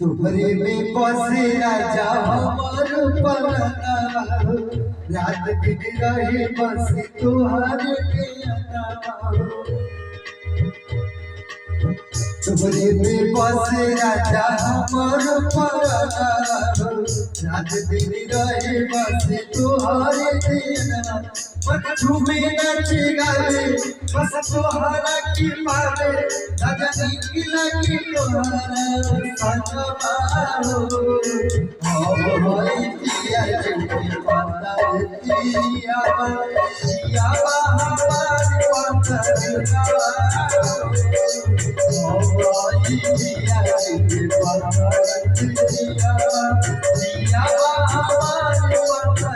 तुहरे में बसे राजा हमर पलना रात दिन रहे बस तुहरे के अनवा तुहरे में बसे राजा हमर पलना रात दिन रहे बस तुहरे के अनवा मन झूमे नाचे गावे बस तुहरा की पावे राजा निकला की तुहरा सजवा हो होई पिया के पाता पिया पिया हमारी पाता हो होई पिया के पाता पिया पिया हमारी पाता